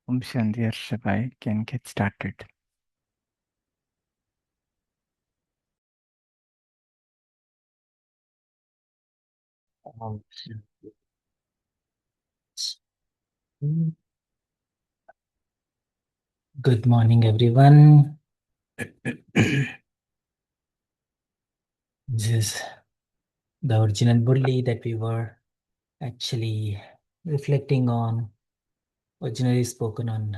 Shanti Arshabai can get started. Um, Good morning, everyone. This is the original Murli that we were actually reflecting on, originally spoken on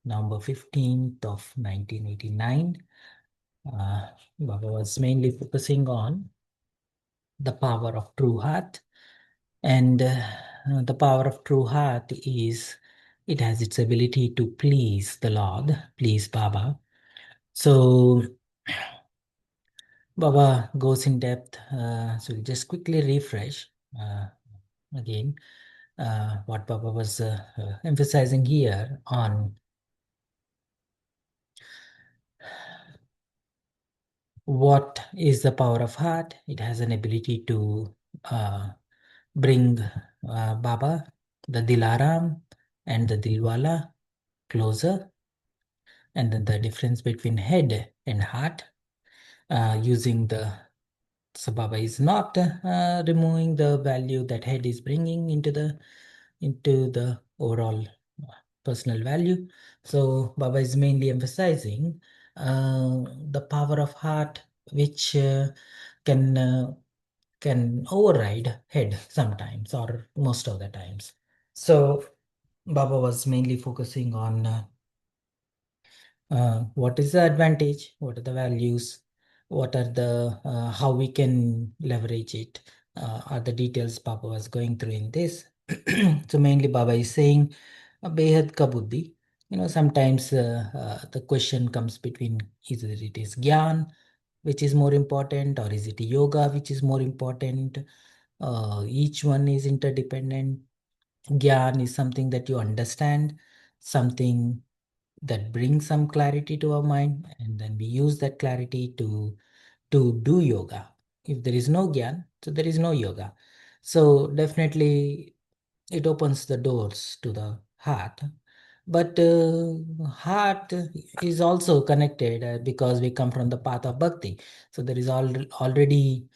November 15th of 1989. Baba was mainly focusing on the power of true heart. And the power of true heart is it has its ability to please the Lord, please Baba. So Baba goes in depth. So we'll just quickly refresh again what Baba was emphasizing here on what is the power of heart. It has an ability to bring Baba, the Dilaram, and the Dilwala closer, and then the difference between head and heart using the so Baba is not removing the value that head is bringing into the overall personal value. So Baba is mainly emphasizing the power of heart, which can uh, can override head sometimes or most of the times. So Baba was mainly focusing on what is the advantage, what are the values, what are the how we can leverage it, are the details Baba was going through in this. So mainly Baba is saying behad ka buddhi. Sometimes the question comes between either it is gyan which is more important, or is it yoga which is more important. Each one is interdependent. Gyan is something that you understand, something that brings some clarity to our mind, and then we use that clarity to do yoga. If there is no gyan, so there is no yoga. So definitely it opens the doors to the heart. But heart is also connected because we come from the path of bhakti. So there is already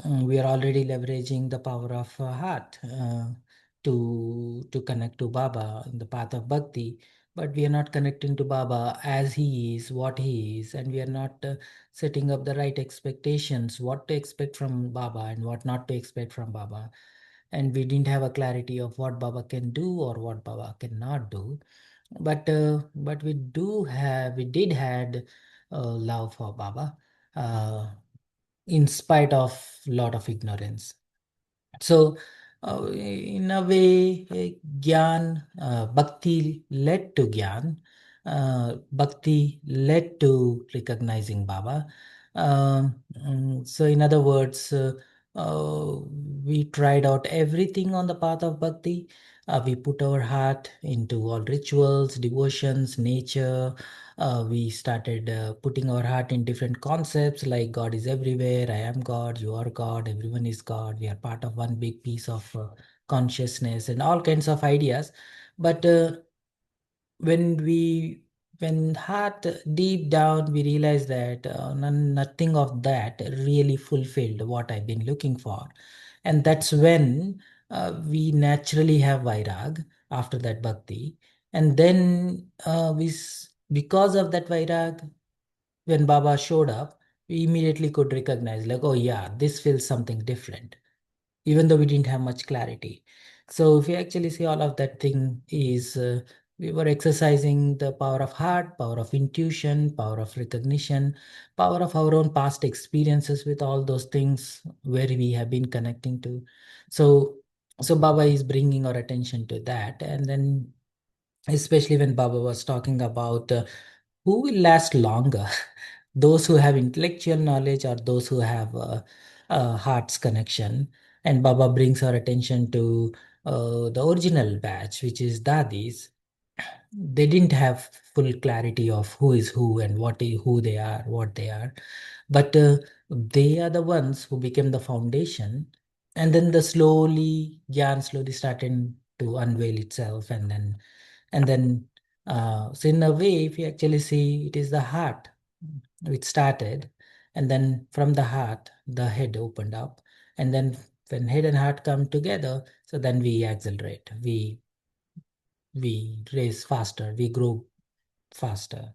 we are already leveraging the power of heart to connect to Baba in the path of bhakti. But we are not connecting to Baba as he is, what he is, and we are not setting up the right expectations, what to expect from Baba and what not to expect from Baba. And we didn't have a clarity of what Baba can do or what Baba cannot do. But we did had love for Baba, uh, in spite of lot of ignorance. So, in a way, Gyan, Bhakti led to Gyan. Bhakti led to recognizing Baba. So, in other words, we tried out everything on the path of Bhakti. We put our heart into all rituals, devotions, nature. We started putting our heart in different concepts like God is everywhere, I am God, you are God, everyone is God, we are part of one big piece of consciousness, and all kinds of ideas. But when we when heart deep down we realize that nothing of that really fulfilled what I've been looking for. And that's when we naturally have vairag after that bhakti. And then because of that vairag, when Baba showed up, we immediately could recognize, like, oh yeah, this feels something different, even though we didn't have much clarity. So if you actually see, all of that thing is we were exercising the power of heart, power of intuition, power of recognition, power of our own past experiences with all those things where we have been connecting to. So so Baba is bringing our attention to that. And then especially when Baba was talking about who will last longer, those who have intellectual knowledge or those who have heart's connection. And Baba brings our attention to the original batch, which is Dadis. They didn't have full clarity of who is who and who they are, what they are. But they are the ones who became the foundation. And then the slowly, Gyan slowly started to unveil itself. And then So in a way, if you actually see, it is the heart which started, and then from the heart, the head opened up, and then when head and heart come together, so then we accelerate, we race faster, we grow faster.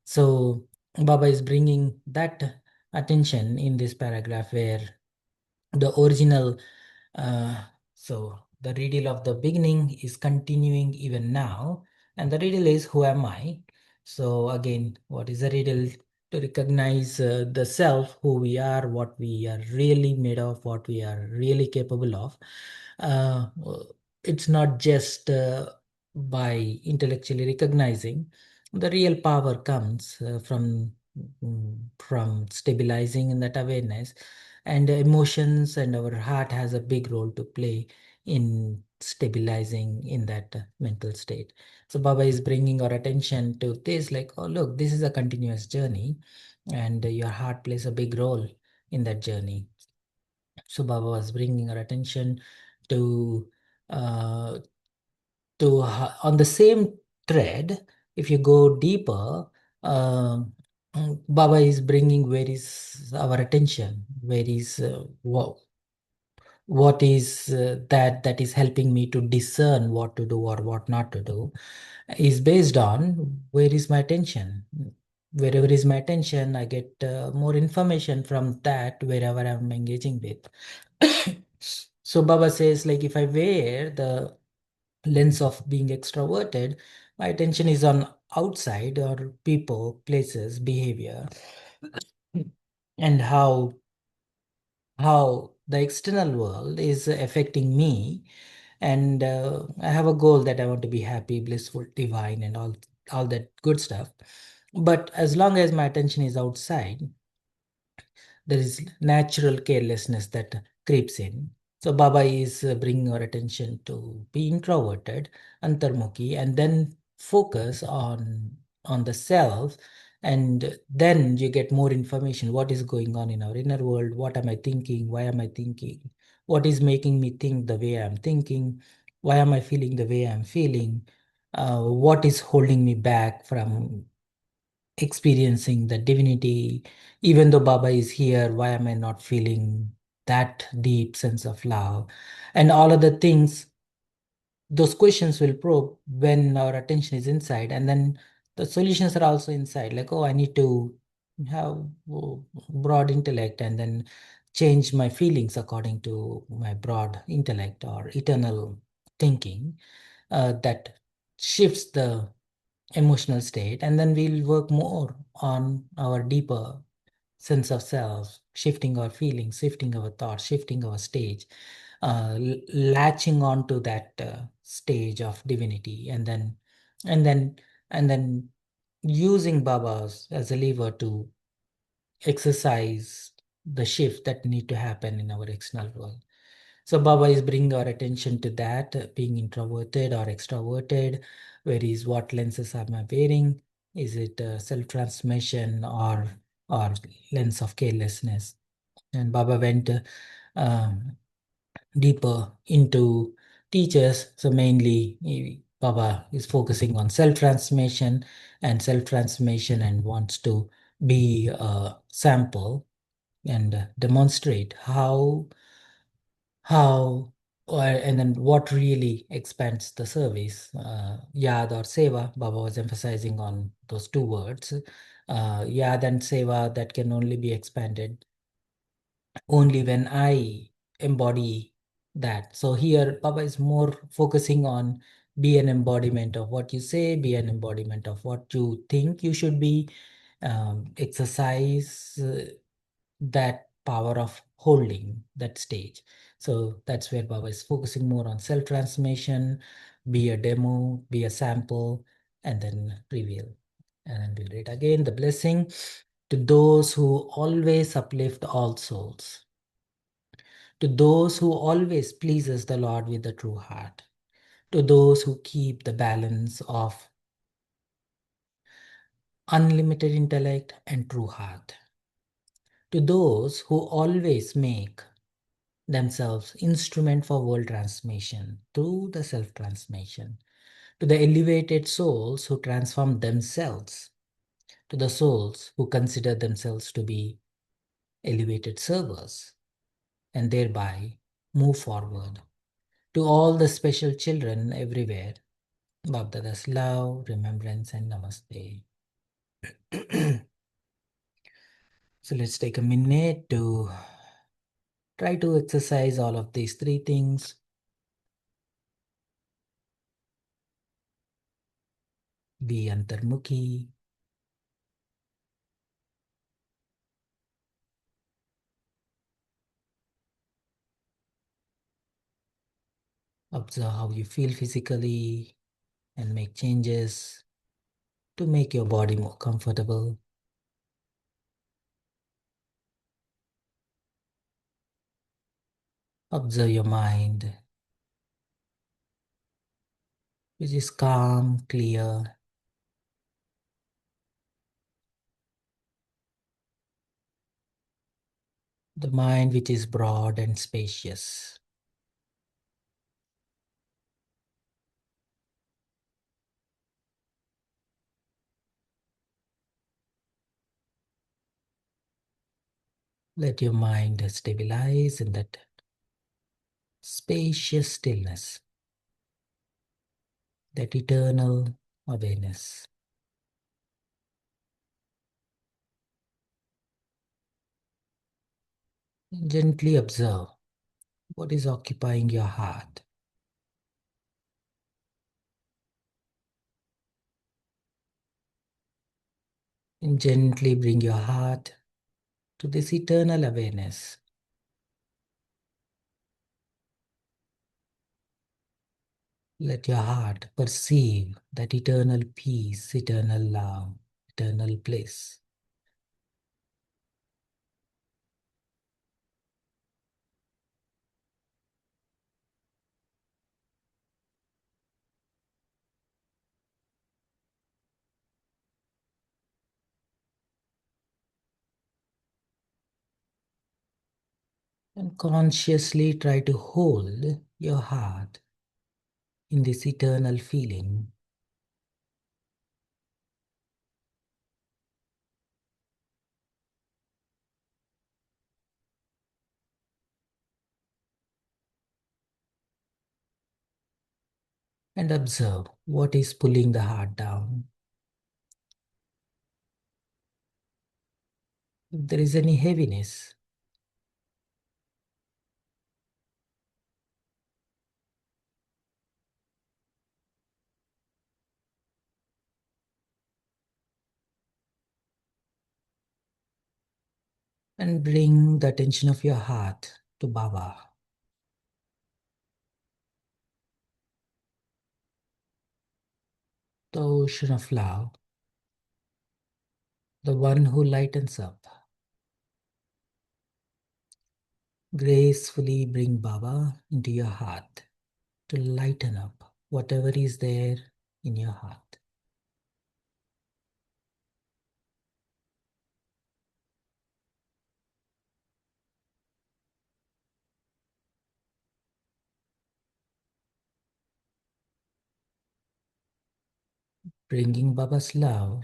So Baba is bringing that attention in this paragraph where the original, uh, so the riddle of the beginning is continuing even now, and the riddle is who am I? So again, what is the riddle? To recognize the self, who we are, what we are really made of, what we are really capable of. Uh, it's not just by intellectually recognizing. The real power comes from stabilizing in that awareness, and emotions and our heart has a big role to play in stabilizing in that mental state. So Baba is bringing our attention to this, like, oh look, this is a continuous journey, and your heart plays a big role in that journey. So Baba was bringing our attention to uh, on the same thread. If you go deeper, um, Baba is bringing where is our attention, where is what is that is helping me to discern what to do or what not to do, is based on where is my attention. Wherever is my attention, I get more information from that wherever I'm engaging with. So Baba says, like, if I wear the lens of being extroverted, my attention is on outside or people, places, behavior, and how the external world is affecting me. And I have a goal that I want to be happy, blissful, divine, and all that good stuff. But as long as my attention is outside, there is natural carelessness that creeps in. So Baba is bringing our attention to be introverted, antarmukhi, and then focus on the self, and then you get more information. What is going on in our inner world? What am I thinking? Why am I thinking? What is making me think the way I'm thinking? Why am I feeling the way I'm feeling? What is holding me back from experiencing the divinity? Even though Baba is here, why am I not feeling that deep sense of love? And all of the things, those questions will probe when our attention is inside, and then the solutions are also inside. Like, oh, I need to have broad intellect and then change my feelings according to my broad intellect or eternal thinking. That shifts the emotional state, and then we'll work more on our deeper sense of self, shifting our feelings, shifting our thoughts, shifting our stage, latching on to that stage of divinity, and then and then using babas as a lever to exercise the shift that need to happen in our external world. So Baba is bringing our attention to that, being introverted or extroverted. Where is, what lenses am I wearing? Is it self-transmission or lens of carelessness? And Baba went um, deeper into teachers. So mainly, Baba is focusing on self-transmission and wants to be a sample and demonstrate how and then what really expands the service. Yad or seva, Baba was emphasizing on those two words. Yad and seva, that can only be expanded only when I embody that. So here Baba is more focusing on be an embodiment of what you say, be an embodiment of what you think you should be. Exercise that power of holding that stage. So that's where Baba is focusing more on self-transformation, be a demo, be a sample, and then reveal. And we'll read again the blessing to those who always uplift all souls, to those who always pleases the Lord with a true heart, to those who keep the balance of unlimited intellect and true heart, to those who always make themselves instrument for world transformation through the self transformation, to the elevated souls who transform themselves, to the souls who consider themselves to be elevated servers and thereby move forward, to all the special children everywhere, Bapdada's love, remembrance, and namaste. So let's take a minute to try to exercise all of these three things. Be antarmukhi. Observe how you feel physically and make changes to make your body more comfortable. Observe your mind, which is calm, clear. The mind which is broad and spacious. Let your mind stabilize in that spacious stillness, that eternal awareness. Gently observe what is occupying your heart. And gently bring your heart to this eternal awareness. Let your heart perceive that eternal peace, eternal love, eternal bliss. And consciously try to hold your heart in this eternal feeling. And observe what is pulling the heart down. If there is any heaviness, and bring the attention of your heart to Baba, the ocean of love, the one who lightens up. Gracefully bring Baba into your heart to lighten up whatever is there in your heart. Bringing Baba's love,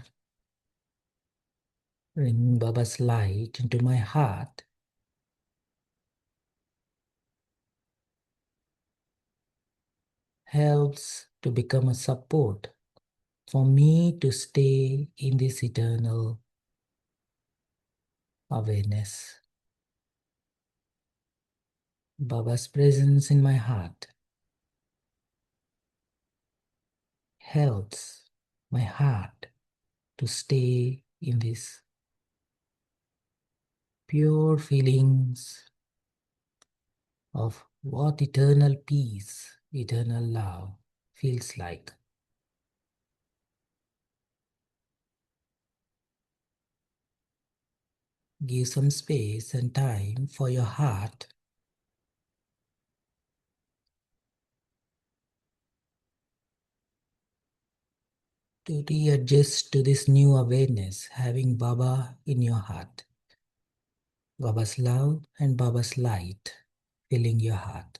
bringing Baba's light into my heart helps to become a support for me to stay in this eternal awareness. Baba's presence in my heart helps my heart to stay in this pure feelings of what eternal peace, eternal love feels like. Give some space and time for your heart to readjust to this new awareness, having Baba in your heart. Baba's love and Baba's light filling your heart.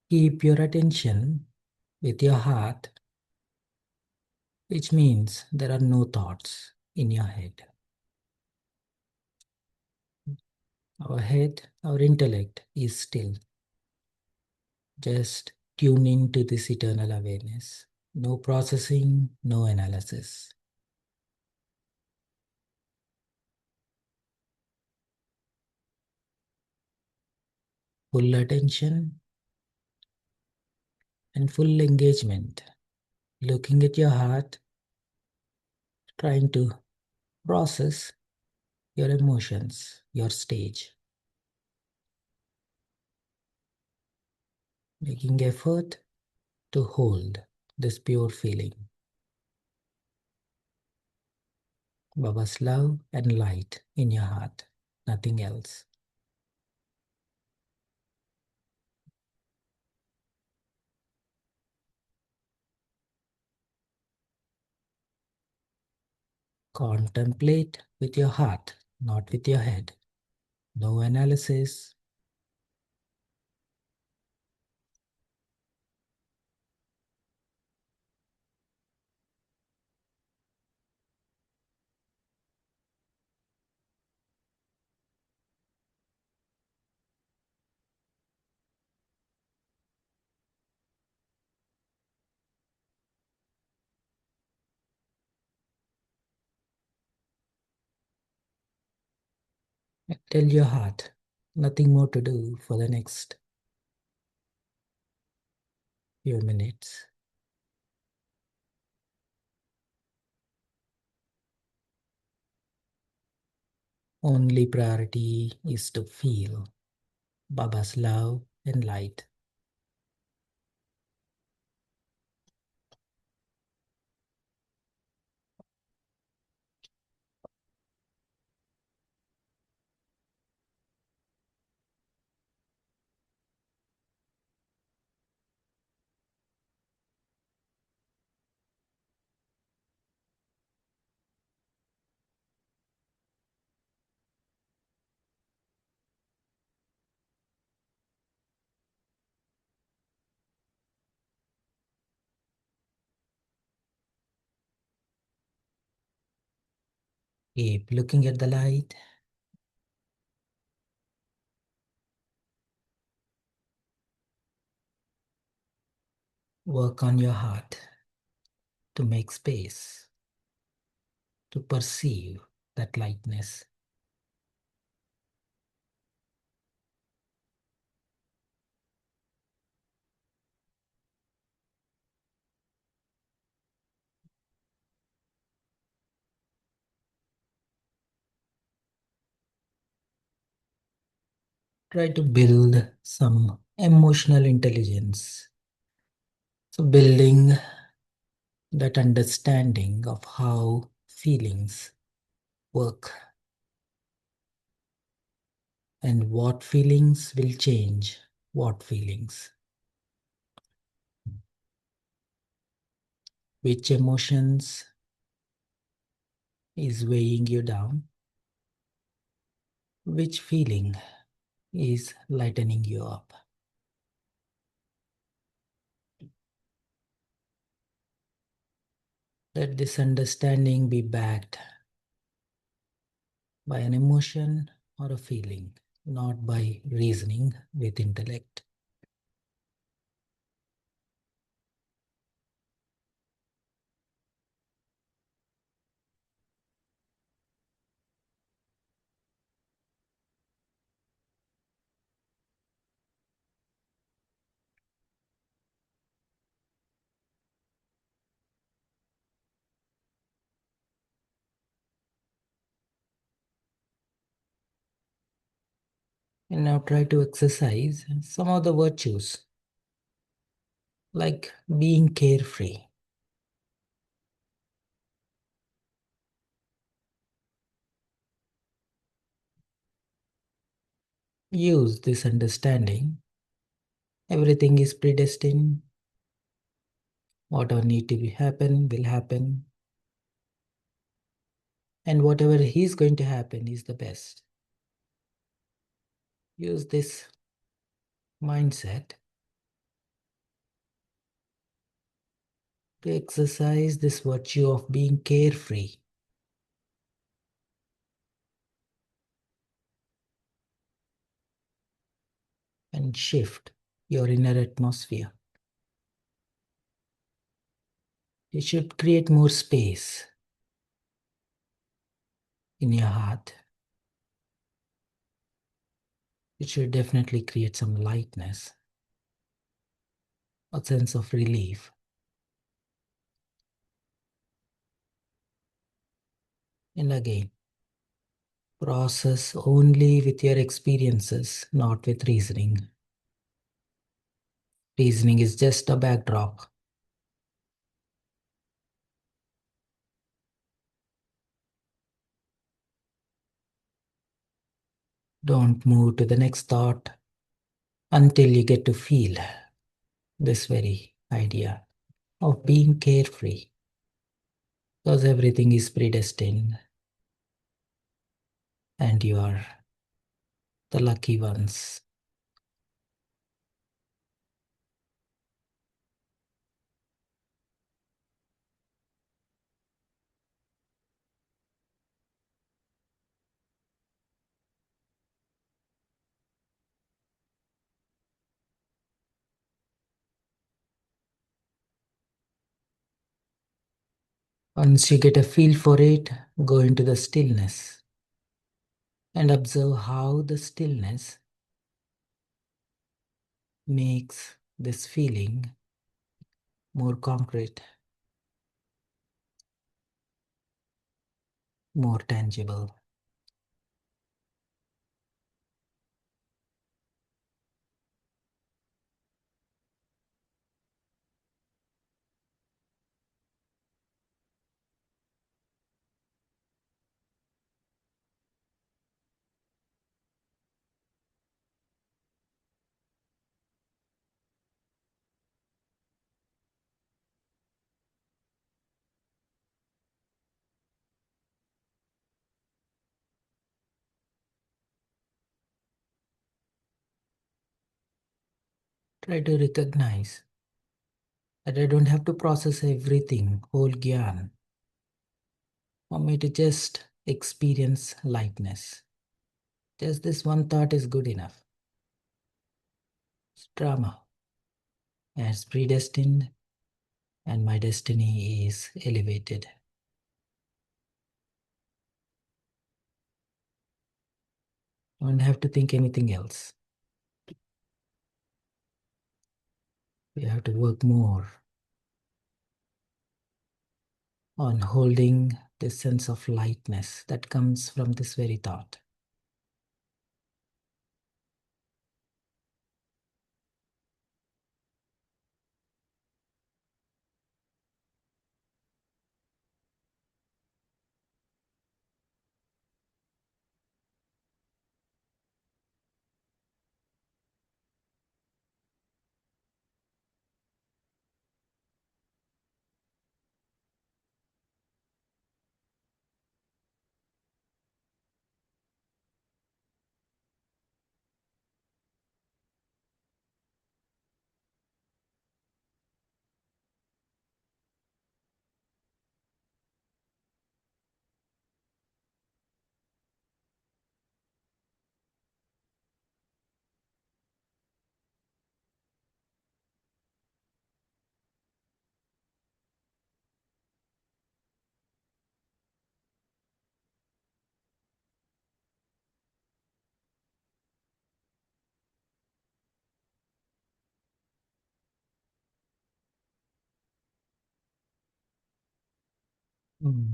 Keep your attention with your heart, which means there are no thoughts in your head. Our head, our intellect is still. Just tune into this eternal awareness. No processing, no analysis. Full attention and full engagement. Looking at your heart, trying to process your emotions, your stage. Making effort to hold this pure feeling. Baba's love and light in your heart, nothing else. Contemplate with your heart, not with your head. No analysis. Tell your heart, nothing more to do for the next few minutes. Only priority is to feel Baba's love and light. Keep looking at the light. Work on your heart to make space, to perceive that lightness. Try to build some emotional intelligence. So, building that understanding of how feelings work and what feelings will change what feelings, which emotions is weighing you down, which feeling is lightening you up. Let this understanding be backed by an emotion or a feeling, not by reasoning with intellect. And now try to exercise some of the virtues like being carefree. Use this understanding. Everything is predestined. Whatever need to be happen will happen. And whatever is going to happen is the best. Use this mindset to exercise this virtue of being carefree. And shift your inner atmosphere. You should create more space in your heart. It should definitely create some lightness, a sense of relief. And again, process only with your experiences, not with reasoning. Reasoning is just a backdrop. Don't move to the next thought until you get to feel this very idea of being carefree, because everything is predestined and you are the lucky ones. Once you get a feel for it, go into the stillness and observe how the stillness makes this feeling more concrete, more tangible. Try to recognize that I don't have to process everything, whole gyan, for me to just experience lightness. Just this one thought is good enough. It's drama. As predestined, and my destiny is elevated. Don't have to think anything else. We have to work more on holding this sense of lightness that comes from this very thought.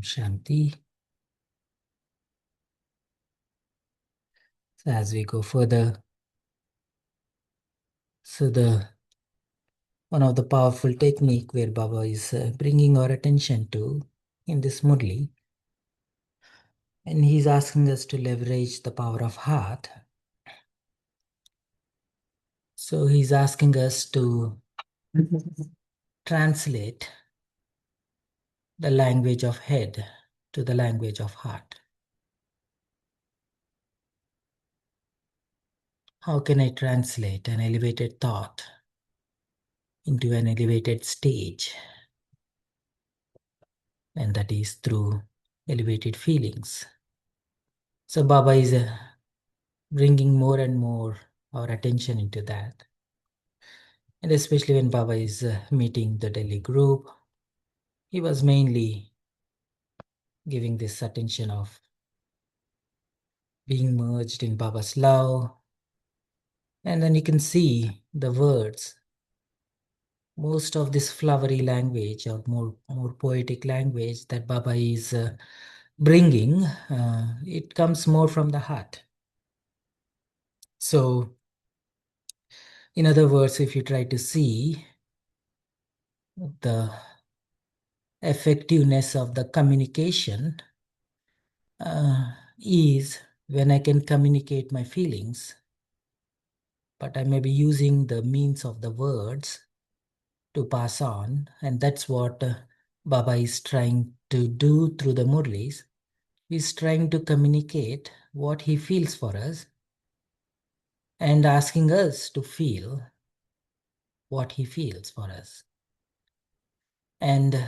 Shanti. So as we go further, so the one of the powerful technique where Baba is bringing our attention to in this Murli, and he's asking us to leverage the power of heart. So he's asking us to translate the language of head to the language of heart. How can I translate an elevated thought into an elevated stage? and that is through elevated feelings. So Baba is bringing more and more our attention into that. And especially when Baba is meeting the Delhi group, he was mainly giving this attention of being merged in Baba's love. And then you can see the words, most of this flowery language or more poetic language that Baba is bringing, it comes more from the heart. So, in other words, if you try to see the effectiveness of the communication, is when I can communicate my feelings, but I may be using the means of the words to pass on, and that's what Baba is trying to do through the Murlis. He's trying to communicate what he feels for us and asking us to feel what he feels for us. And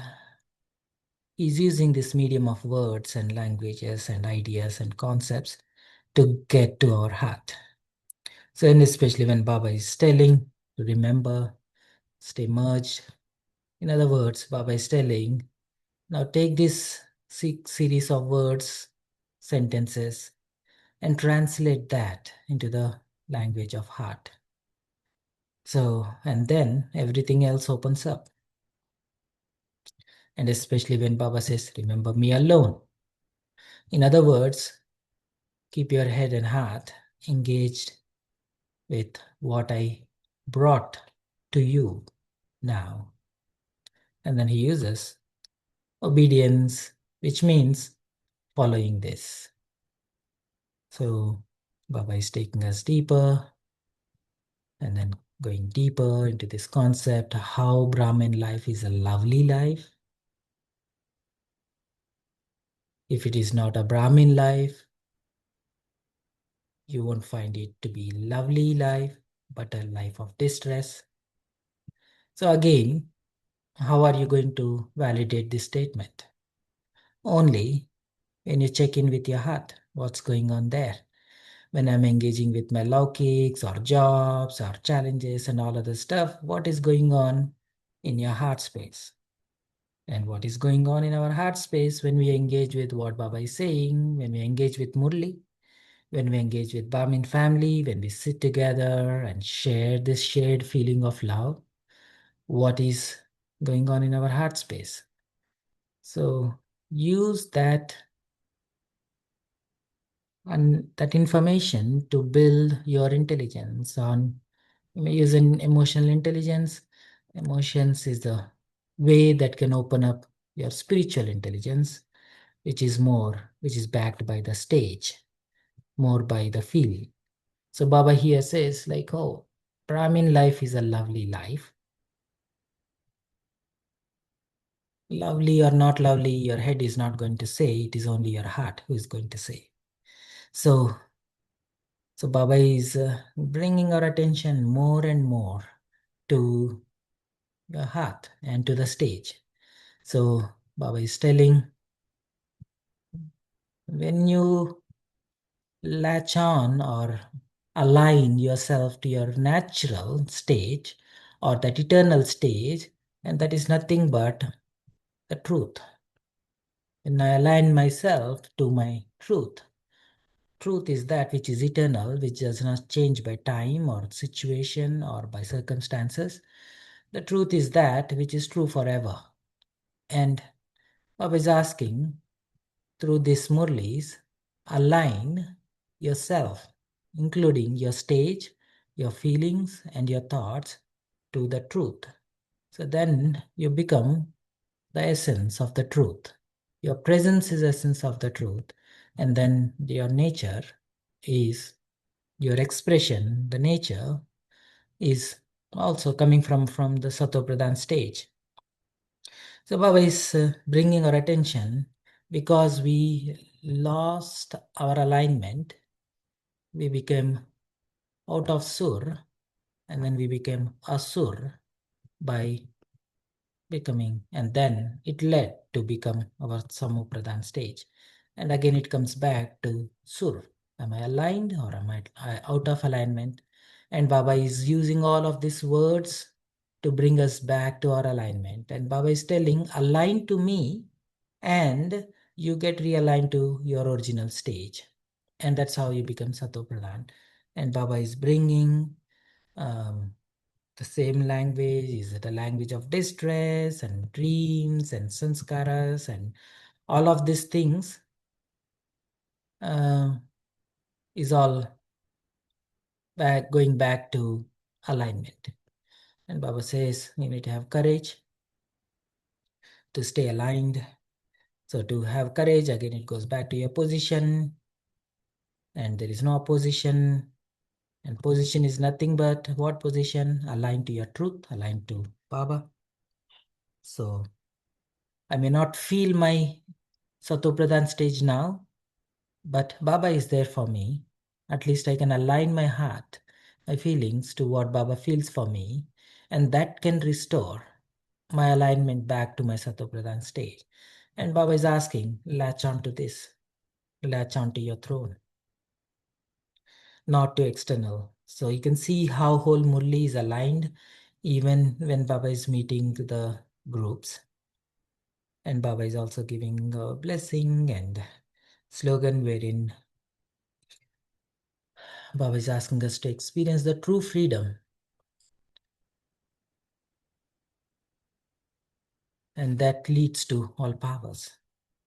he's using this medium of words and languages and ideas and concepts to get to our heart. So, and especially when Baba is telling to remember, stay merged. In other words, Baba is telling, now take this series of words, sentences, and translate that into the language of heart. So, and then everything else opens up. And especially when Baba says, remember me alone. In other words, keep your head and heart engaged with what I brought to you now. And then he uses obedience, which means following this. So Baba is taking us deeper and then going deeper into this concept, how Brahmin life is a lovely life. If it is not a Brahmin life, you won't find it to be lovely life, but a life of distress. So again, how are you going to validate this statement? Only when you check in with your heart, what's going on there. When I'm engaging with my laukis or jobs or challenges and all other stuff, what is going on in your heart space? And what is going on in our heart space when we engage with what Baba is saying, when we engage with Murli, when we engage with Brahmin family, when we sit together and share this shared feeling of love, what is going on in our heart space? So use that and that information to build your intelligence on using emotional intelligence. Emotions is the way that can open up your spiritual intelligence, which is backed by the stage, more by the feeling. So Baba here says like, oh, Brahmin life is a lovely life. Lovely or not lovely, your head is not going to say, it is only your heart who is going to say. So Baba is bringing our attention more and more to your heart and to the stage. So Baba is telling, when you latch on or align yourself to your natural stage or that eternal stage, and that is nothing but the truth. When I align myself to my truth, truth is that which is eternal, which does not change by time or situation or by circumstances. The truth is that which is true forever. And I was asking, through these murlis, align yourself, including your stage, your feelings, and your thoughts to the truth. So then you become the essence of the truth. Your presence is essence of the truth. And then your nature is your expression, the nature is also coming from the Sattva-pradhan stage. So Baba is bringing our attention because we lost our alignment. We became out of Sur and then we became Asur by becoming, and then it led to become our Samupradhan stage. And again, it comes back to Sur. Am I aligned or am I out of alignment? And Baba is using all of these words to bring us back to our alignment. And Baba is telling, align to me, and you get realigned to your original stage. And that's how you become Satopradhan. And Baba is bringing um, the same language. Is it a language of distress and dreams and sanskaras and all of these things uh, is all going back to alignment. And Baba says you need to have courage to stay aligned. So to have courage, again, it goes back to your position, and there is no opposition. And position is nothing but what position? Aligned to your truth, aligned to Baba. So I may not feel my Satopradhan stage now, but Baba is there for me. At least I can align my heart, my feelings to what Baba feels for me, and that can restore my alignment back to my Satopradhan stage. And Baba is asking, latch on to this, latch on to your throne, not to external. So you can see how whole Murli is aligned even when Baba is meeting the groups. And Baba is also giving a blessing and slogan wherein Baba is asking us to experience the true freedom. And that leads to all powers.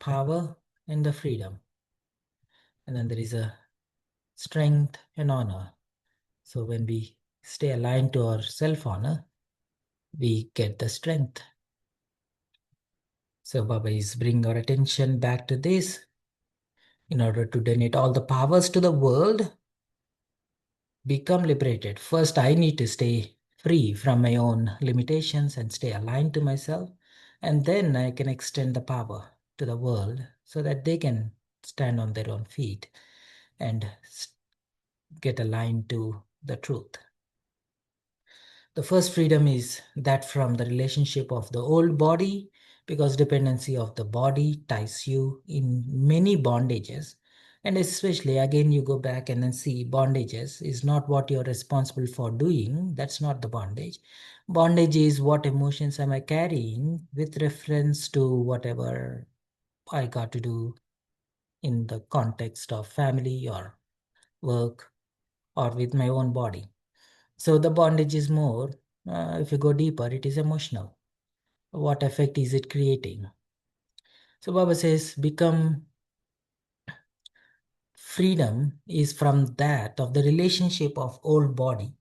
Power and the freedom. And then there is a strength and honor. So when we stay aligned to our self-honor, we get the strength. So Baba is bringing our attention back to this in order to donate all the powers to the world, become liberated. First, I need to stay free from my own limitations and stay aligned to myself. And then I can extend the power to the world so that they can stand on their own feet and get aligned to the truth. The first freedom is that from the relationship of the old body, because dependency of the body ties you in many bondages. And especially, again, you go back and then see bondages is not what you're responsible for doing. That's not the bondage. Bondage is what emotions am I carrying with reference to whatever I got to do in the context of family or work or with my own body. So the bondage is more, if you go deeper, it is emotional. What effect is it creating? So Baba says, become freedom is from that of the relationship of old body,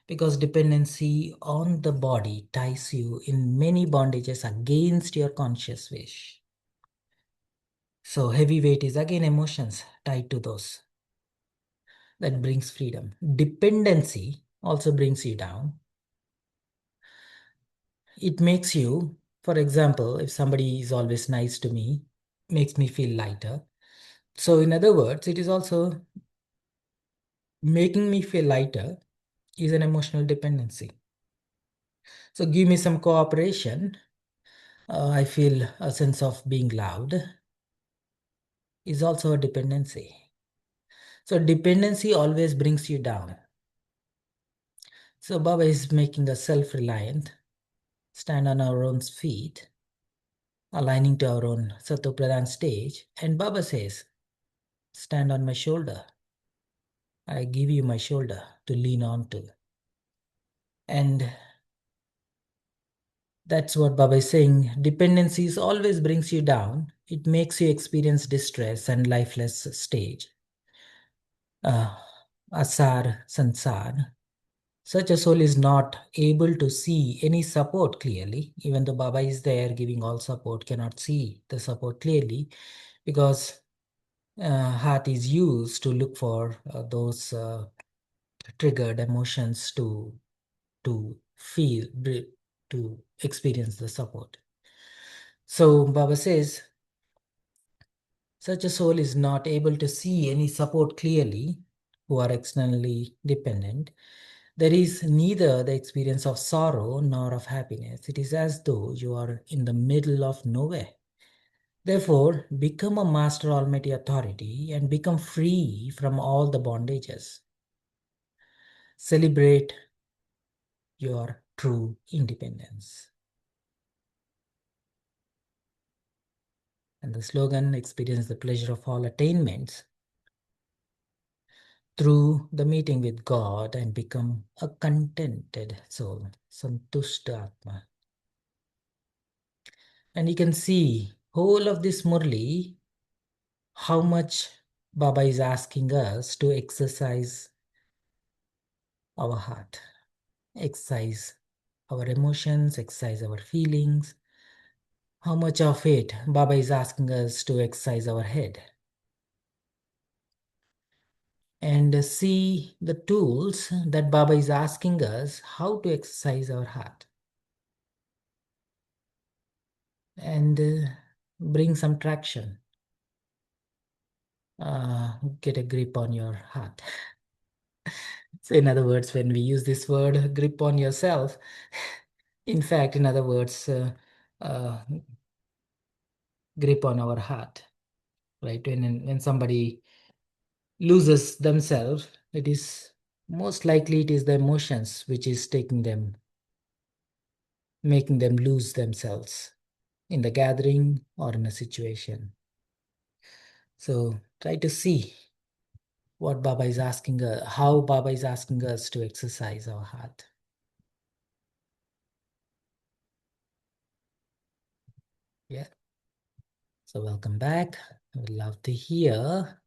because dependency on the body ties you in many bondages against your conscious wish. So heavy weight is again emotions tied to those. That brings freedom. Dependency also brings you down. It makes you, for example, if somebody is always nice to me, makes me feel lighter. So in other words, it is also making me feel lighter is an emotional dependency. So give me some cooperation. I feel a sense of being loved is also a dependency. So dependency always brings you down. So Baba is making us self-reliant, stand on our own feet, aligning to our own Satopradhan stage. And Baba says, stand on my shoulder. I give you my shoulder to lean on to. And that's what Baba is saying. Dependencies always brings you down. It makes you experience distress and lifeless stage. Asar, sansar. Such a soul is not able to see any support clearly, even though Baba is there giving all support, cannot see the support clearly because heart is used to look for those triggered emotions to feel, to experience the support. So Baba says, such a soul is not able to see any support clearly, who are externally dependent. There is neither the experience of sorrow nor of happiness. It is as though you are in the middle of nowhere. Therefore, become a master almighty authority and become free from all the bondages. Celebrate your true independence. And the slogan, experience the pleasure of all attainments through the meeting with God and become a contented soul, Santushta Atma. And you can see whole of this Murli, how much Baba is asking us to exercise our heart, exercise our emotions, exercise our feelings. How much of it Baba is asking us to exercise our head. And see the tools that Baba is asking us how to exercise our heart. And bring some traction. Get a grip on your heart. So in other words, when we use this word grip on yourself, in fact, in other words, uh, grip on our heart, right? When somebody loses themselves, it is most likely it is the emotions which is taking them, making them lose themselves in the gathering or in a situation. So try to see what Baba is asking us, how Baba is asking us to exercise our heart. Yeah. So welcome back. I would love to hear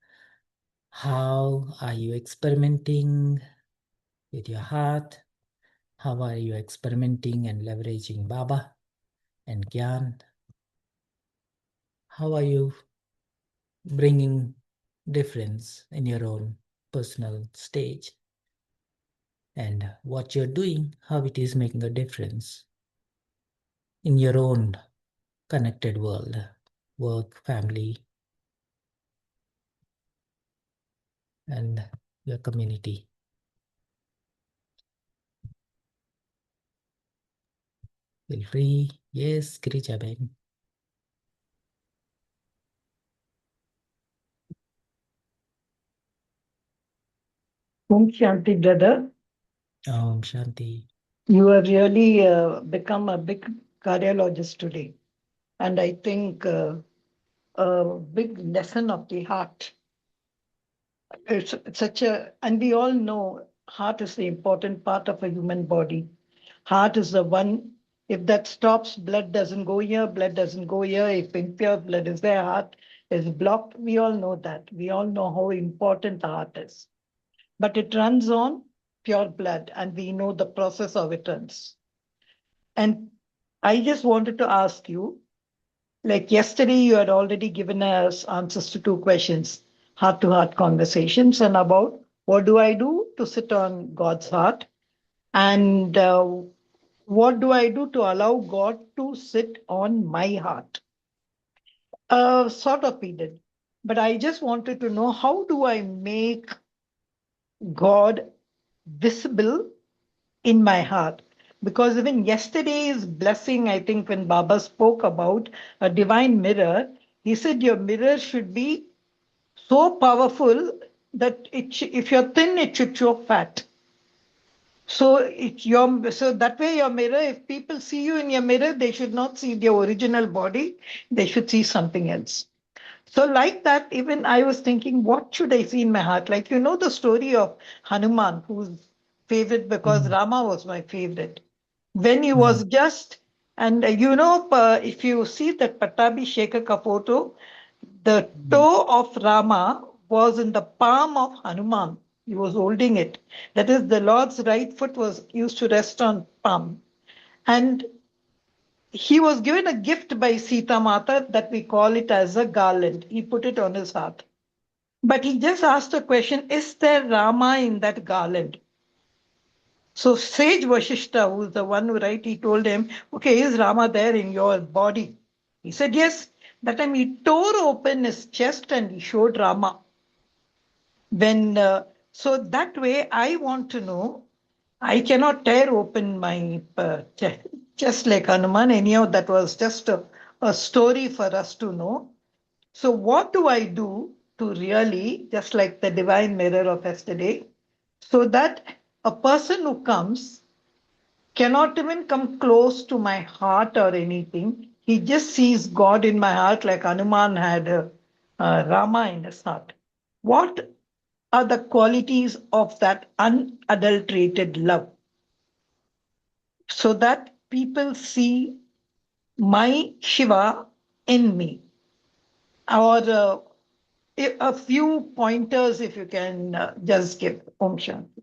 how are you experimenting with your heart? How are you experimenting and leveraging Baba and Gyan? How are you bringing difference in your own personal stage? And what you're doing, how it is making a difference in your own connected world, work, family, and your community. Feel free. Yes, Krijaben. Om Shanti, brother. Om Shanti. You have really become a big cardiologist today. And I think a big lesson of the heart. It's such a, and we all know heart is the important part of a human body. Heart is the one, if that stops, blood doesn't go here, blood doesn't go here. If impure blood is there, heart is blocked. We all know that. We all know how important the heart is. But it runs on pure blood, and we know the process of it runs. And I just wanted to ask you, like yesterday, you had already given us answers to two questions, heart-to-heart conversations, and about what do I do to sit on God's heart, and what do I do to allow God to sit on my heart? Sort of we did. But I just wanted to know, how do I make God visible in my heart? Because even yesterday's blessing, I think when Baba spoke about a divine mirror, he said your mirror should be so powerful that if you're thin, it should show fat. So so that way your mirror, if people see you in your mirror, they should not see the original body, they should see something else. So, like that, even I was thinking, what should I see in my heart? Like, you know, the story of Hanuman, who's favorite because Mm. Rama was my favorite. When he was Mm. just, and you know, if you see that Patabi Shekaka photo, the Mm. toe of Rama was in the palm of Hanuman. He was holding it. That is, the Lord's right foot was used to rest on palm. And he was given a gift by Sita Mata that we call it as a garland. He put it on his heart. But he just asked a question, is there Rama in that garland? So sage Vashishta, who's the one who right, he told him, okay, is Rama there in your body? He said, yes. That time he tore open his chest and he showed Rama. So that way I want to know, I cannot tear open my chest like Hanuman. Anyhow, that was just a story for us to know. So, what do I do to really, just like the divine mirror of yesterday, so that a person who comes cannot even come close to my heart or anything? He just sees God in my heart, like Hanuman had Rama in his heart. What are the qualities of that unadulterated love so that people see my Shiva in me? Or a few pointers, if you can just give, Om Shanti.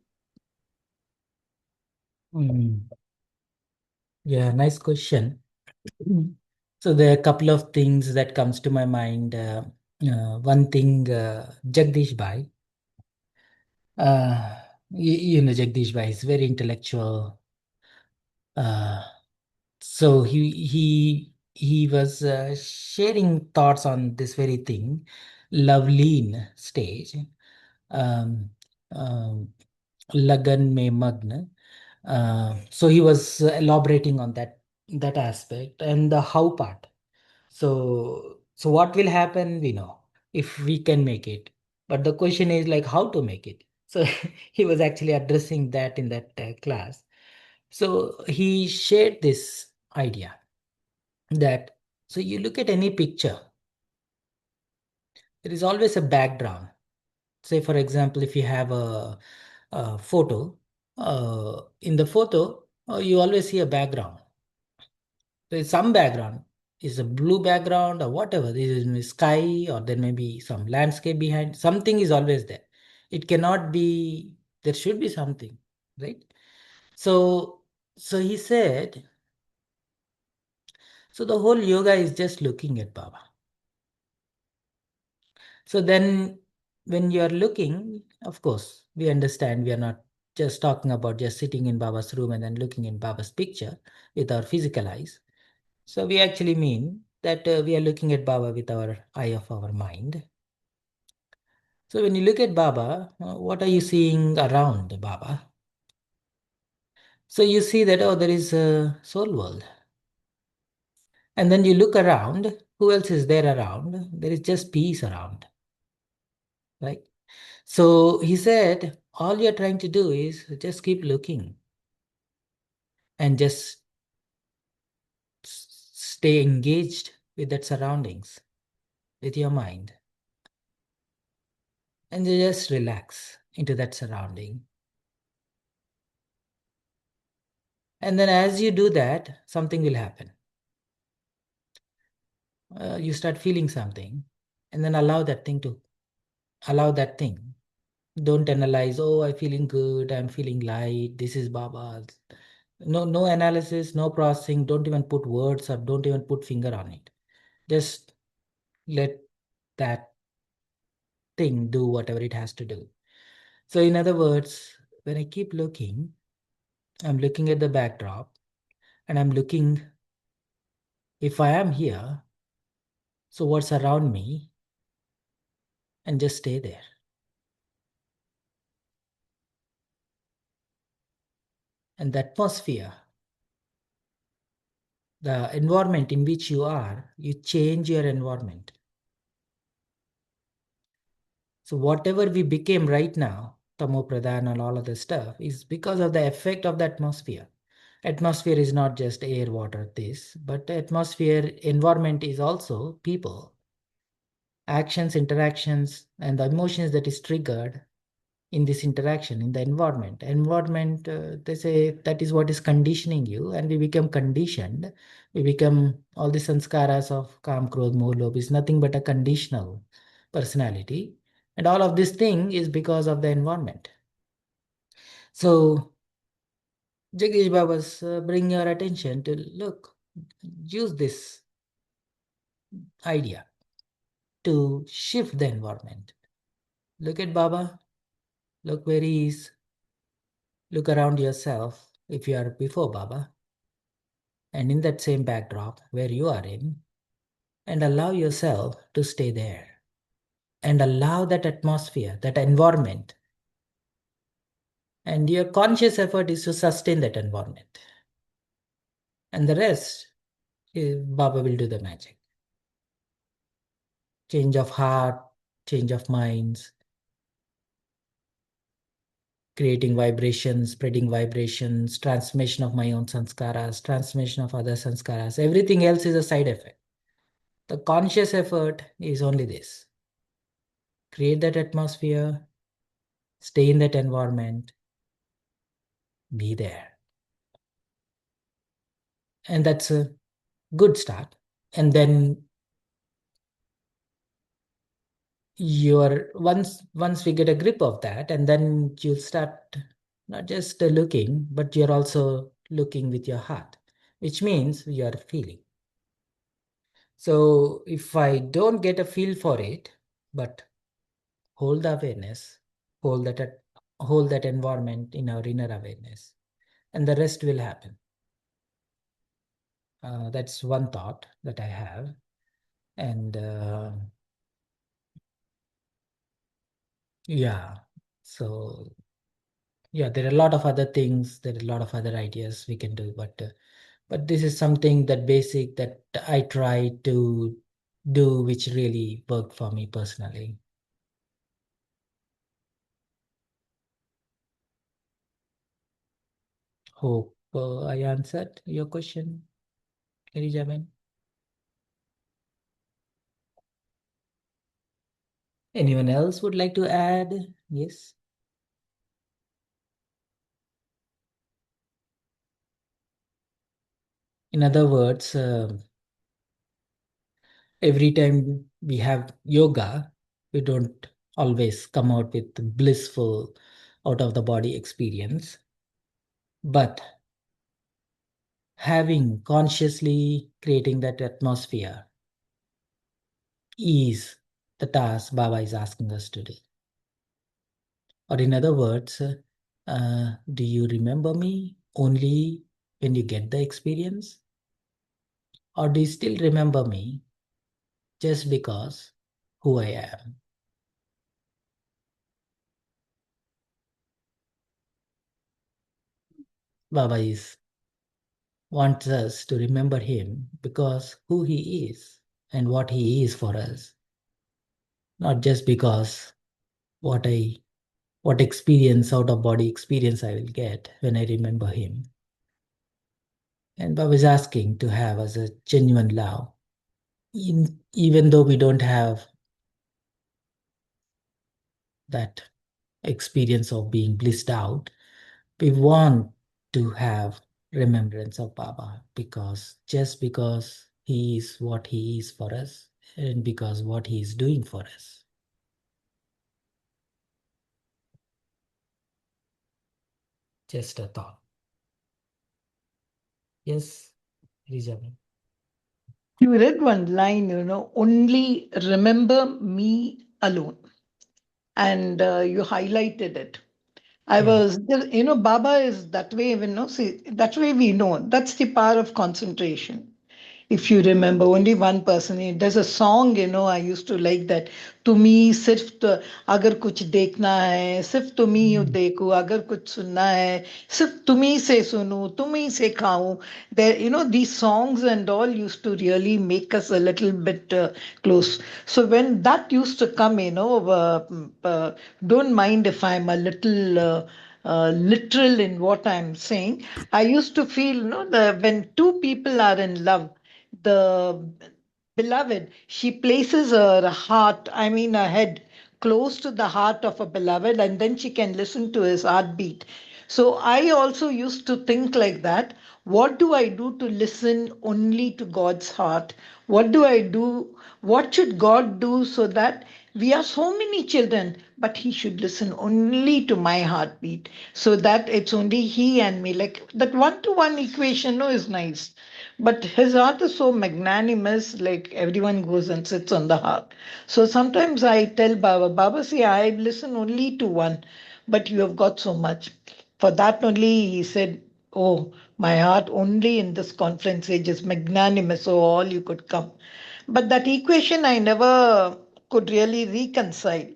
Yeah, nice question. So there are a couple of things that comes to my mind. One thing, Jagdish Bhai. Jagdish Bhai is very intellectual. Uh, so he was sharing thoughts on this very thing, Loveleen stage, um, um, Lagan Mein Magna. So he was elaborating on that aspect and the how part. So what will happen? We know if we can make it, but the question is like how to make it. So he was actually addressing that in that class. So he shared this idea that so you look at any picture, there is always a background. Say for example, if you have a photo, in the photo you always see a background. There's some background is a blue background or whatever. This is in the sky or there may be some landscape behind. Something is always there. It cannot be. There should be something, right? So so he said. So the whole yoga is just looking at Baba. So then when you are looking, of course, we understand we are not just talking about just sitting in Baba's room and then looking in Baba's picture with our physical eyes. So we actually mean that we are looking at Baba with our eye of our mind. So when you look at Baba, what are you seeing around Baba? So you see that, oh, there is a soul world. And then you look around, who else is there around? There is just peace around, right? So he said, all you're trying to do is just keep looking and just stay engaged with that surroundings, with your mind. And you just relax into that surrounding. And then as you do that, something will happen. You start feeling something and then allow that thing. Don't analyze, oh, I'm feeling good, I'm feeling light, this is Baba's. No analysis, no processing, don't even put words or don't even put finger on it. Just let that thing do whatever it has to do. So in other words, when I keep looking, I'm looking at the backdrop and I'm looking, if I am here, so what's around me, and just stay there. And the atmosphere, the environment in which you are, you change your environment. So whatever we became right now, Tamo Pradhan and all of the stuff, is because of the effect of the atmosphere. Atmosphere is not just air, water, this, but the atmosphere, environment is also people, actions, interactions, and the emotions that is triggered in this interaction, in the environment. Environment, they say that is what is conditioning you, and we become conditioned. We become all the sanskaras of Kam, Krodh, Moh, Lobh is nothing but a conditional personality. And all of this thing is because of the environment. So Jagdish Baba's bring your attention to look, use this idea to shift the environment. Look at Baba, look where he is, look around yourself if you are before Baba, and in that same backdrop where you are in, and allow yourself to stay there. And allow that atmosphere, that environment, And your conscious effort is to sustain that environment. And the rest, Baba will do the magic. Change of heart, change of minds, creating vibrations, spreading vibrations, transmission of my own sanskaras, transmission of other sanskaras. Everything else is a side effect. The conscious effort is only this. Create that atmosphere, stay in that environment, be there. And that's a good start. And then once we get a grip of that, and then you'll start not just looking, but you're also looking with your heart, which means you're feeling. So if I don't get a feel for it, but hold the awareness, hold that environment in our inner awareness, and the rest will happen. That's one thought that I have. And yeah, so yeah, there are a lot of other things, there are a lot of other ideas we can do, but this is something that basic that I try to do, which really worked for me personally. Hope I answered your question, Elijaben. Anyone else would like to add? Yes. In other words, every time we have yoga, we don't always come out with blissful out of the body experience, but having consciously creating that atmosphere is the task Baba is asking us to do. Or in other words, do you remember me only when you get the experience? Or do you still remember me just because who I am? Baba wants us to remember him because who he is and what he is for us, not just because what experience, out of body experience I will get when I remember him. And Baba is asking to have as a genuine love, even though we don't have that experience of being blissed out, we want to have remembrance of Baba just because he is what he is for us and because what he is doing for us. Just a thought. Yes, Rijaban. You read one line, only remember me alone. And you highlighted it. I Yeah. was, Baba is that way, see, that way we know. That's the power of concentration. If you remember, only one person. There's a song, I used to like that. तुम्ही सिर्फ अगर कुछ देखना है सिर्फ तुम्ही ही देखो अगर कुछ सुनना है सिर्फ तुम्ही से सुनो तुम्ही से खाऊं. There, these songs and all used to really make us a little bit close. So when that used to come, don't mind if I'm a little literal in what I'm saying. I used to feel, when two people are in love, the beloved, she places her heart, I mean her head, close to the heart of a beloved, and then she can listen to his heartbeat. So I also used to think like that. What do I do to listen only to God's heart? What do I do? What should God do so that we are so many children, but He should listen only to my heartbeat so that it's only He and me? Like that one to one equation, no, is nice. But his heart is so magnanimous, like everyone goes and sits on the heart. So sometimes I tell Baba, Baba, see, I listen only to one, but you have got so much. For that only, he said, oh, my heart only in this conference age is magnanimous, so all you could come. But that equation I never could really reconcile,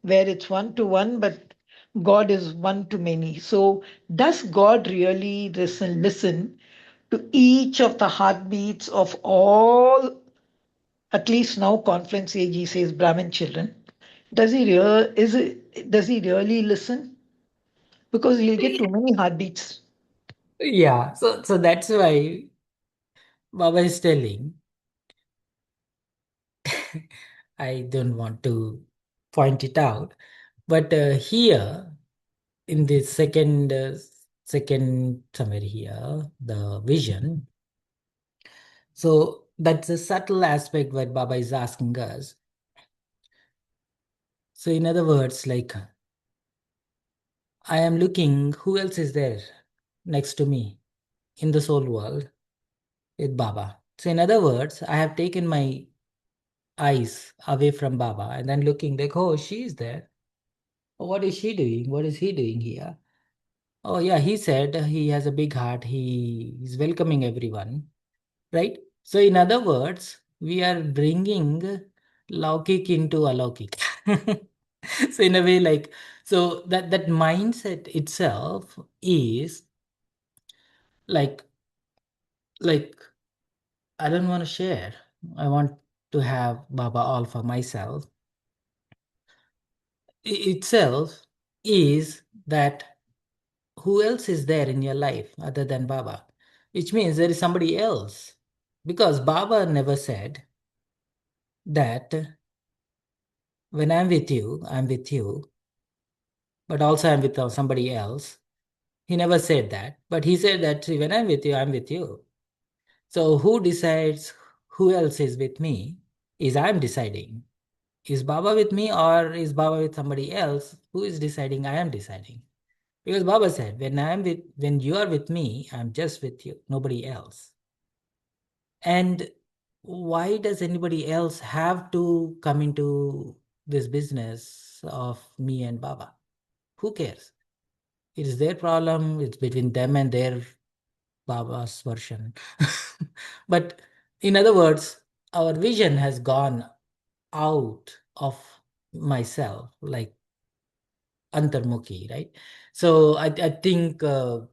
where it's one to one, but God is one to many. So, does God really listen to each of the heartbeats of all, at least now conference age, he says Brahmin children? Does he really listen? Because he'll get too many heartbeats. Yeah, so that's why Baba is telling, I don't want to point it out, but here in the second somewhere here, the vision. So that's a subtle aspect what Baba is asking us. So in other words, like I am looking, who else is there next to me in the soul world with Baba? So in other words, I have taken my eyes away from Baba and then looking like, oh, she is there. Oh, what is she doing? What is he doing here? Oh, yeah, he said he has a big heart. He is welcoming everyone, right? So, in other words, we are bringing Laukik into Alaukik. So, in a way, like, so that mindset itself is like, like, I don't want to share. I want to have Baba all for myself. Itself is that who else is there in your life other than Baba? Which means there is somebody else. Because Baba never said that when I'm with you, I'm with you, but also I'm with somebody else. He never said that. But he said that "See, when I'm with you, I'm with you." So who decides who else is with me is I'm deciding. Is Baba with me or is Baba with somebody else? Who is deciding? I am deciding. Because Baba said, when you are with me, I'm just with you, nobody else. And why does anybody else have to come into this business of me and Baba? Who cares? It is their problem. It's between them and their Baba's version. But in other words, our vision has gone out of myself, like antarmukhi, right? So I think the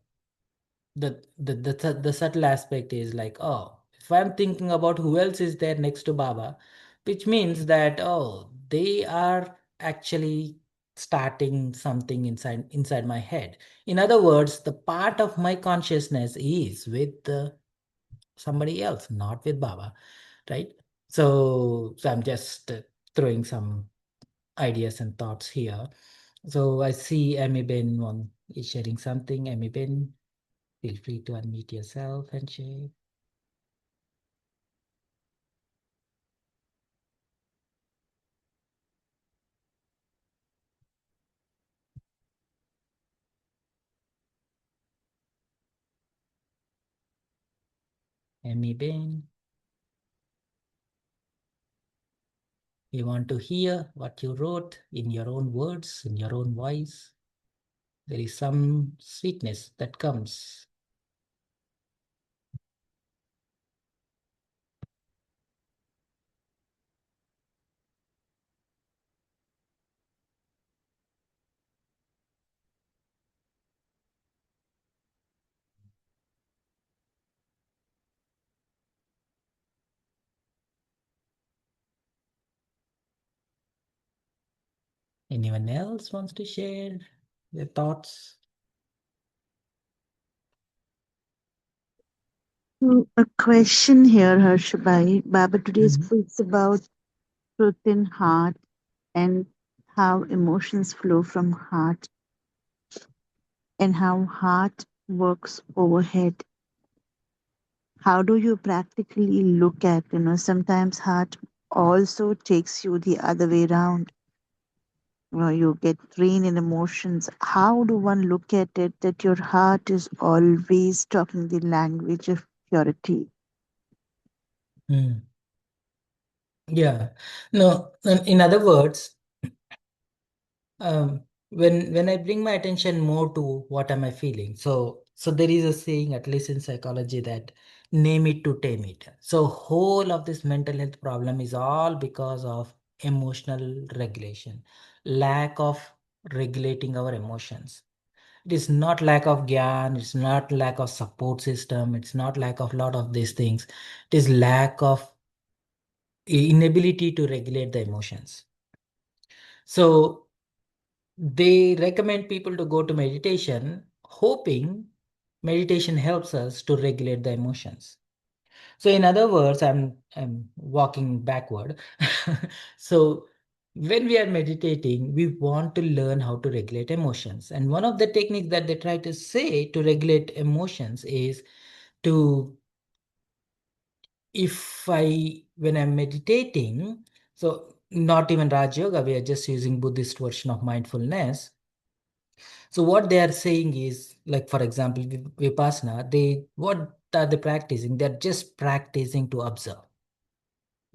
subtle aspect is like, oh, if I'm thinking about who else is there next to Baba, which means that, oh, they are actually starting something inside my head. In other words, the part of my consciousness is with somebody else, not with Baba, right? So I'm just throwing some ideas and thoughts here. So I see Amy Ben one is sharing something. Amy Ben, feel free to unmute yourself and share. Amy Ben, we want to hear what you wrote in your own words, in your own voice. There is some sweetness that comes. Anyone else wants to share their thoughts? A question here, Harshabai. Baba today Mhm. speaks about truth in heart and how emotions flow from heart and how heart works overhead. How do you practically look at, sometimes heart also takes you the other way around. You get trained in emotions. How do one look at it that your heart is always talking the language of purity? Mm. Yeah. No, in other words, when I bring my attention more to what am I feeling, so there is a saying, at least in psychology, that name it to tame it. So whole of this mental health problem is all because of emotional regulation, lack of regulating our emotions. It is not lack of gyan, it's not lack of support system, it's not lack of lot of these things. It is lack of inability to regulate the emotions. So they recommend people to go to meditation, hoping meditation helps us to regulate the emotions. So in other words, I'm walking backward. So when we are meditating, we want to learn how to regulate emotions. And one of the techniques that they try to say to regulate emotions is to, when I'm meditating, so not even Raj Yoga, we are just using Buddhist version of mindfulness. So what they are saying is, like for example, Vipassana, what are they practicing? They're just practicing to observe.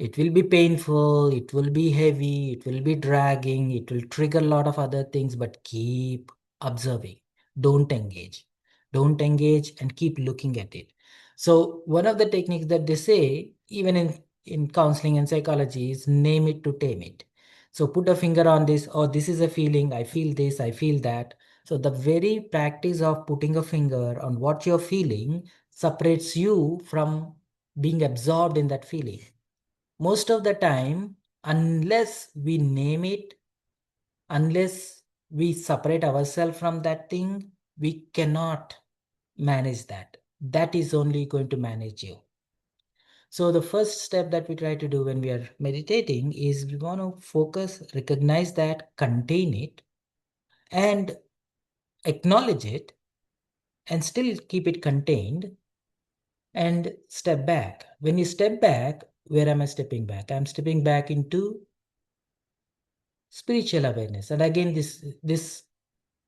It will be painful, it will be heavy, it will be dragging, it will trigger a lot of other things, but keep observing. Don't engage. Don't engage and keep looking at it. So one of the techniques that they say, even in counseling and psychology, is name it to tame it. So put a finger on this, or this is a feeling, I feel this, I feel that. So the very practice of putting a finger on what you're feeling separates you from being absorbed in that feeling. Most of the time, unless we name it, unless we separate ourselves from that thing, we cannot manage that. That is only going to manage you. So the first step that we try to do when we are meditating is we want to focus, recognize that, contain it, and acknowledge it, and still keep it contained, and step back. When you step back, where am I stepping back? I'm stepping back into spiritual awareness. And again, this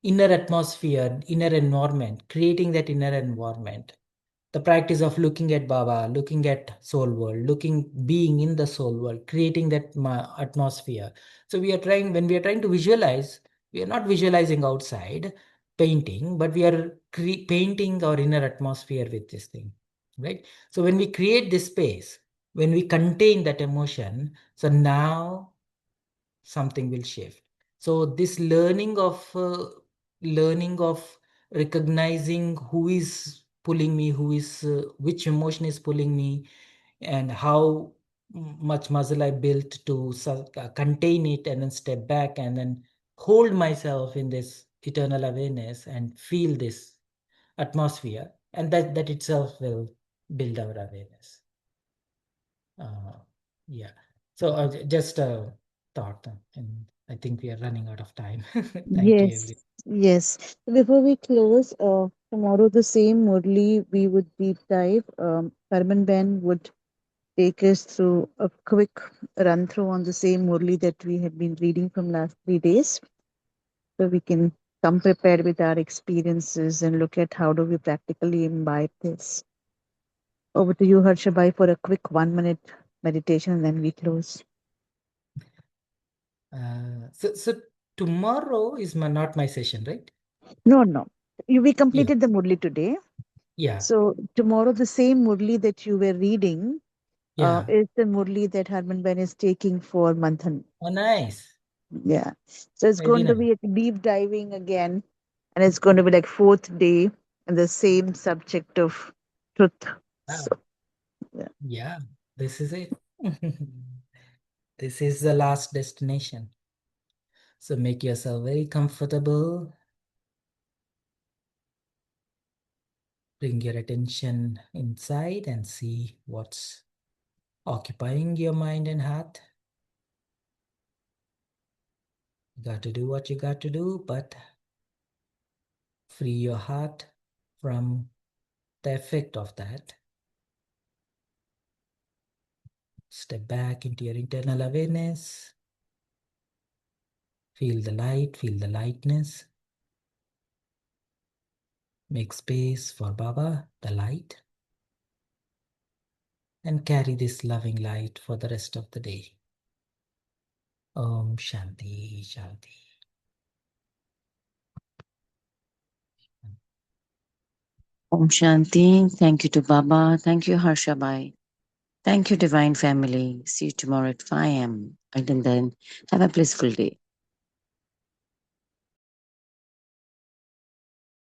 inner atmosphere, inner environment, creating that inner environment, the practice of looking at Baba, looking at soul world, being in the soul world, creating that atmosphere. So when we are trying to visualize, we are not visualizing outside painting, but we are painting our inner atmosphere with this thing, right? So when we create this space, when we contain that emotion, so now something will shift. So this learning of recognizing who is pulling me, which emotion is pulling me, and how much muscle I built to contain it, and then step back and then hold myself in this eternal awareness and feel this atmosphere, and that itself will build our awareness. Yeah. So just a thought, and I think we are running out of time. Thank you, Yes, everyone. yes. Before we close, tomorrow the same Murli we would deep dive. Herman Ben would take us through a quick run through on the same Murli that we have been reading from last 3 days, so we can come prepared with our experiences and look at how do we practically imbibe this. Over to you, Harshabai, for a quick 1 minute meditation, and then we close. So tomorrow is not my session, right? No, no. We Yeah. completed the Murli today. Yeah. So tomorrow, the same Murli that you were reading Yeah. is the Murli that Harman Ben is taking for Manthan. Oh, nice. Yeah. So it's Very going to nice. be a deep diving again, and it's going to be like fourth day and the same subject of truth. Wow. So, yeah. Yeah. This is it. This is the last destination. So make yourself very comfortable. Bring your attention inside and see what's occupying your mind and heart. You got to do what you got to do, but free your heart from the effect of that. Step back into your internal awareness. Feel the light, feel the lightness. Make space for Baba, the light, and carry this loving light for the rest of the day. Om Shanti, Shanti. Om Shanti. Thank you to Baba. Thank you, Harshabai. Thank you, Divine Family. See you tomorrow at 5 a.m. Until then, have a blissful day.